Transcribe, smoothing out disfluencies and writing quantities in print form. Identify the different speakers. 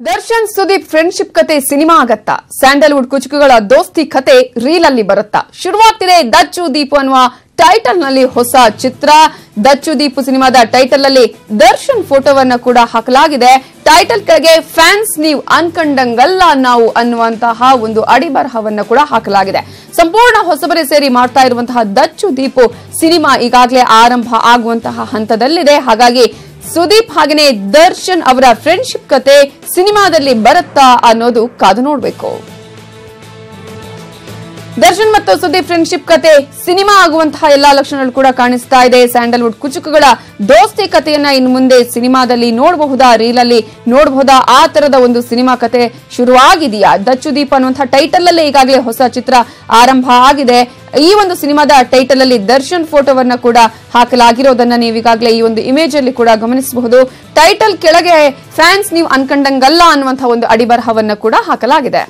Speaker 1: Darshan Sudeep friendship ಕತೆ cinema ಆಗತ್ತಾ? Sandalwood ಕುಚುಕುಗಳ ದೋಸ್ತಿ ಕತೆ ರೀಲ್ ಅಲ್ಲಿ ಬರುತ್ತಾ? ಶುರುವಾಗ್ತಿದೆ ದಚ್ಚು ದೀಪು ಅನ್ನುವ ಟೈಟಲ್ ನಲ್ಲಿ ಹೊಸ ಚಿತ್ರ. ದಚ್ಚು ದೀಪು ಸಿನಿಮಾದ ಟೈಟಲ್ ಅಲ್ಲಿ ದರ್ಶನ್ ಫೋಟೋವನ್ನ ಕೂಡ ಹಾಕಲಾಗಿದೆ. ಟೈಟಲ್ ಕೆಳಗೆ ಫ್ಯಾನ್ಸ್ ನೀವು ಅನ್ಕಂಡಂಗಲ್ಲ ನಾವು ಅನ್ನುವಂತಹ ಒಂದು ಅಡಿಬರಹವನ್ನ ಕೂಡ ಹಾಕಲಾಗಿದೆ. ಸಂಪೂರ್ಣ ಹೊಸಬರೇ ಸೇರಿ ಮಾಡ್ತಾ ಇರುವಂತಹ ದಚ್ಚು ದೀಪು ಸಿನಿಮಾ ಈಗಾಗಲೇ ಆರಂಭ ಆಗುವಂತಹ ಹಂತದಲ್ಲಿದೆ. ಹಾಗಾಗಿ ಸುದೀಪ್ ಹಾಗೆಯೇ ದರ್ಶನ್ ಅವರ ಫ್ರೆಂಡ್ಶಿಪ್ ಕತೆ ಸಿನಿಮಾದಲ್ಲಿ ಬರುತ್ತಾ ಅನ್ನೋದು ಕಾದು ನೋಡಬೇಕು. ದರ್ಶನ್ ಮತ್ತು ಸುದೀಪ್ ಫ್ರೆಂಡ್ಶಿಪ್ ಕತೆ ಸಿನಿಮಾ ಆಗುವಂತಹ ಎಲ್ಲಾ ಲಕ್ಷಣಗಳು ಕೂಡ ಕಾಣಿಸ್ತಾ ಇದೆ. ಸ್ಯಾಂಡಲ್ವುಡ್ ಕುಚುಕುಗಳ ದೋಸ್ತಿ ಕಥೆಯನ್ನ ಇನ್ನು ಮುಂದೆ ಸಿನಿಮಾದಲ್ಲಿ ನೋಡಬಹುದಾ, ರೀಲ್ ಅಲ್ಲಿ ನೋಡಬಹುದಾ? ಆ ತರದ ಒಂದು ಸಿನಿಮಾ ಕತೆ ಶುರುವಾಗಿದೆಯಾ? ದಚ್ಚು ದೀಪ್ ಅನ್ನುವಂತಹ ಟೈಟಲ್ ಅಲ್ಲೇ ಈಗಾಗಲೇ ಹೊಸ ಚಿತ್ರ ಆರಂಭ ಆಗಿದೆ. ಈ ಒಂದು ಸಿನಿಮಾದ ಟೈಟಲ್ ಅಲ್ಲಿ ದರ್ಶನ್ ಫೋಟೋವನ್ನ ಕೂಡ ಹಾಕಲಾಗಿರೋದನ್ನ ನೀವು ಈಗಾಗಲೇ ಈ ಒಂದು ಇಮೇಜ್ ಅಲ್ಲಿ ಕೂಡ ಗಮನಿಸಬಹುದು. ಟೈಟಲ್ ಕೆಳಗೆ ಫ್ಯಾನ್ಸ್ ನೀವು ಅನ್ಕಂಡಂಗಲ್ಲ ಅನ್ನುವಂತಹ ಒಂದು ಅಡಿಬರಹವನ್ನ ಕೂಡ ಹಾಕಲಾಗಿದೆ.